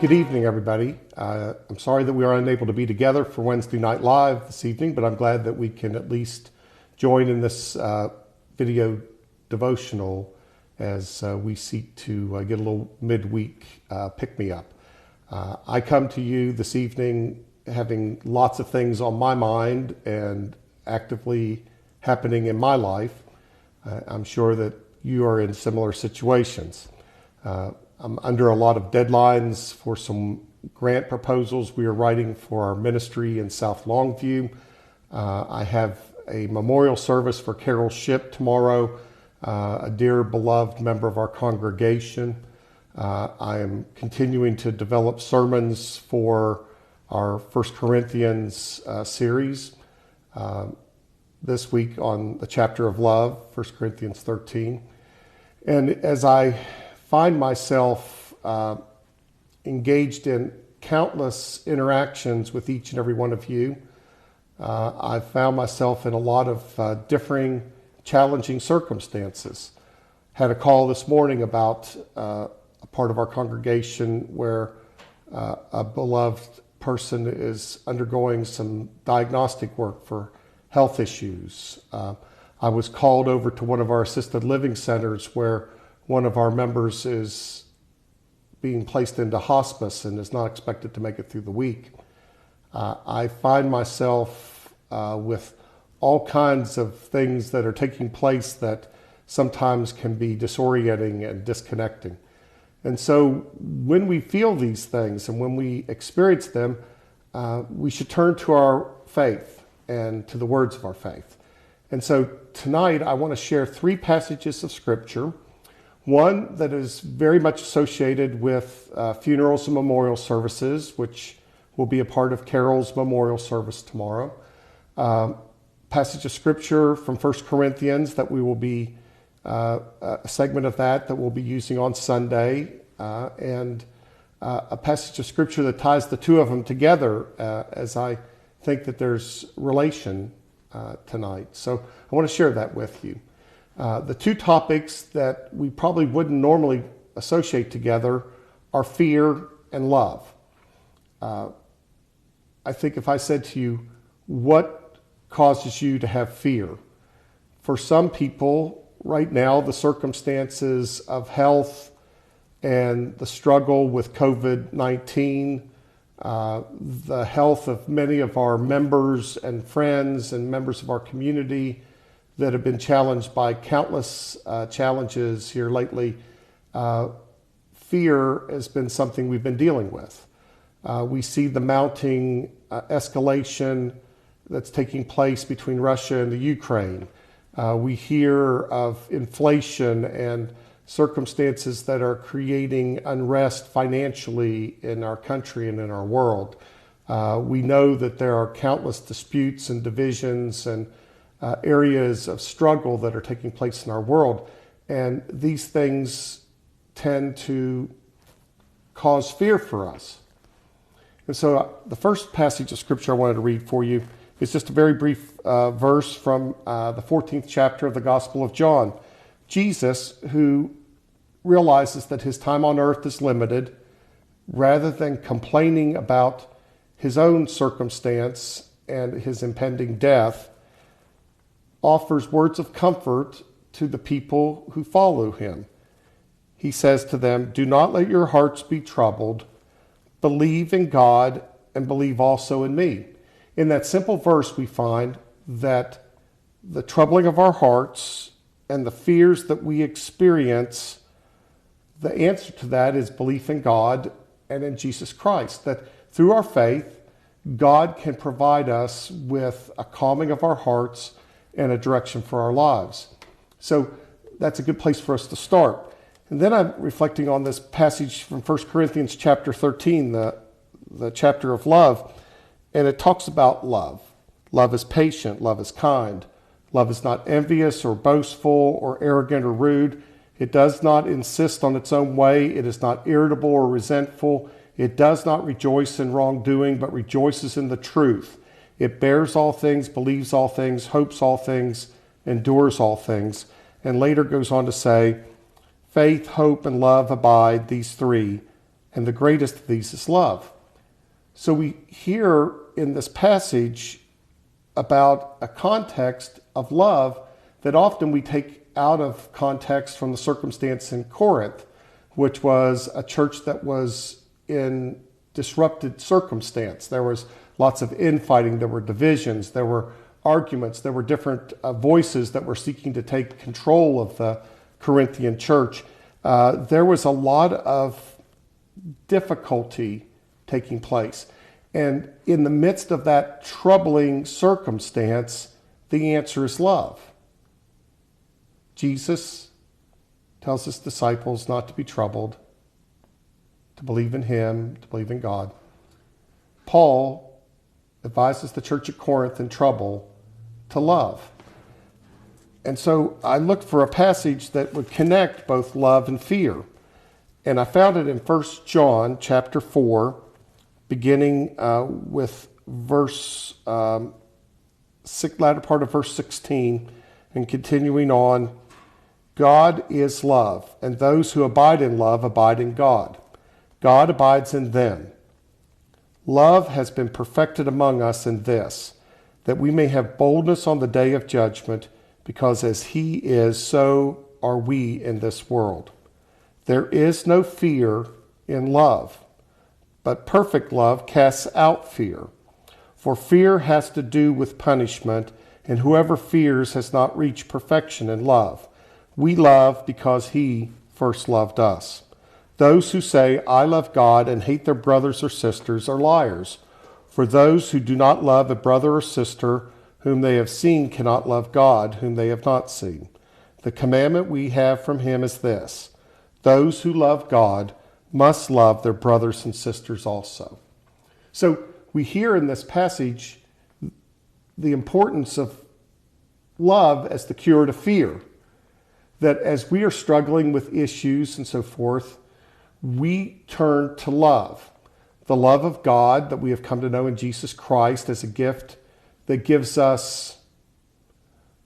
Good evening, everybody. I'm sorry that we are unable to be together for Wednesday Night Live this evening, but I'm glad that we can at least join in this video devotional as we seek to get a little midweek pick-me-up. I come to you this evening having lots of things on my mind and actively happening in my life. I'm sure that you are in similar situations. I'm under a lot of deadlines for some grant proposals we are writing for our ministry in South Longview. I have a memorial service for Carol Shipp tomorrow, a dear beloved member of our congregation. I am continuing to develop sermons for our 1 Corinthians series. This week on the chapter of love, 1 Corinthians 13. And as I find myself engaged in countless interactions with each and every one of you, I've found myself in a lot of differing, challenging circumstances. Had a call this morning about a part of our congregation where a beloved person is undergoing some diagnostic work for health issues. I was called over to one of our assisted living centers where one of our members is being placed into hospice and is not expected to make it through the week. I find myself with all kinds of things that are taking place that sometimes can be disorienting and disconnecting. And so when we feel these things and when we experience them, we should turn to our faith and to the words of our faith. And so tonight I want to share 3 passages of Scripture. One that is very much associated with funerals and memorial services, which will be a part of Carol's memorial service tomorrow. Passage of Scripture from 1 Corinthians that we will be, a segment of that we'll be using on Sunday, and a passage of Scripture that ties the two of them together as I think that there's relation tonight. So I want to share that with you. The 2 topics that we probably wouldn't normally associate together are fear and love. I think if I said to you, what causes you to have fear? For some people, right now, the circumstances of health and the struggle with COVID-19, the health of many of our members and friends and members of our community that have been challenged by countless challenges here lately, fear has been something we've been dealing with. We see the mounting escalation that's taking place between Russia and the Ukraine. We hear of inflation and circumstances that are creating unrest financially in our country and in our world. We know that there are countless disputes and divisions and areas of struggle that are taking place in our world. And these things tend to cause fear for us. And so the first passage of Scripture I wanted to read for you is just a very brief verse from the 14th chapter of the Gospel of John. Jesus, who realizes that his time on earth is limited, rather than complaining about his own circumstance and his impending death, offers words of comfort to the people who follow him. He says to them, "Do not let your hearts be troubled. Believe in God and believe also in me." In that simple verse, we find that the troubling of our hearts and the fears that we experience, the answer to that is belief in God and in Jesus Christ. That through our faith, God can provide us with a calming of our hearts and a direction for our lives. So that's a good place for us to start. And then I'm reflecting on this passage from 1 Corinthians chapter 13, the chapter of love, and it talks about love. Love is patient, love is kind. Love is not envious or boastful or arrogant or rude. It does not insist on its own way. It is not irritable or resentful. It does not rejoice in wrongdoing, but rejoices in the truth. It bears all things, believes all things, hopes all things, endures all things. And later goes on to say, faith, hope, and love abide, these 3. and the greatest of these is love. So we hear in this passage about a context of love that often we take out of context from the circumstance in Corinth, which was a church that was in disrupted circumstance. There was lots of infighting, there were divisions, there were arguments, there were different voices that were seeking to take control of the Corinthian church. There was a lot of difficulty taking place. And in the midst of that troubling circumstance, the answer is love. Jesus tells his disciples not to be troubled, to believe in him, to believe in God. Paul advises the church at Corinth in trouble to love. And so I looked for a passage that would connect both love and fear. And I found it in 1 John chapter 4, beginning with latter part of verse 16 and continuing on. God is love, and those who abide in love abide in God. God abides in them. Love has been perfected among us in this, that we may have boldness on the day of judgment, because as he is, so are we in this world. There is no fear in love, but perfect love casts out fear. For fear has to do with punishment, and whoever fears has not reached perfection in love. We love because he first loved us. Those who say, I love God, and hate their brothers or sisters are liars. For those who do not love a brother or sister whom they have seen cannot love God, whom they have not seen. The commandment we have from him is this: those who love God must love their brothers and sisters also. So we hear in this passage the importance of love as the cure to fear. That as we are struggling with issues and so forth, we turn to love. The love of God that we have come to know in Jesus Christ as a gift that gives us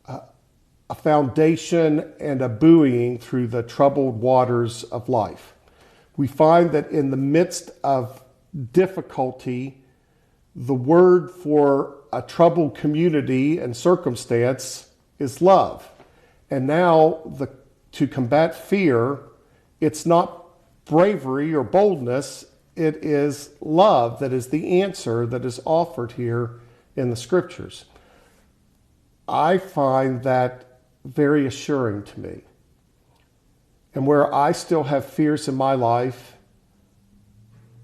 a foundation and a buoying through the troubled waters of life. We find that in the midst of difficulty, the word for a troubled community and circumstance is love. And now to combat fear, it's not bravery or boldness, it is love that is the answer that is offered here in the scriptures. I find that very assuring to me. And where I still have fears in my life,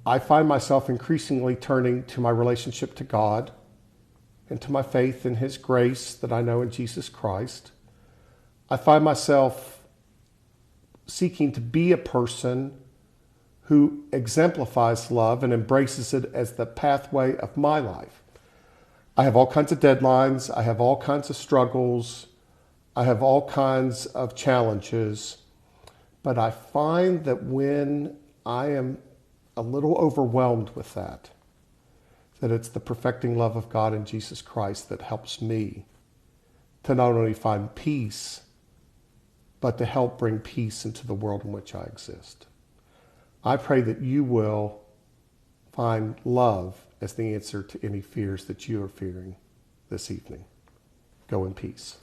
I find myself increasingly turning to my relationship to God and to my faith in his grace that I know in Jesus Christ. I find myself seeking to be a person who exemplifies love and embraces it as the pathway of my life. I have all kinds of deadlines. I have all kinds of struggles. I have all kinds of challenges. But I find that when I am a little overwhelmed with that it's the perfecting love of God in Jesus Christ that helps me to not only find peace, but to help bring peace into the world in which I exist. I pray that you will find love as the answer to any fears that you are fearing this evening. Go in peace.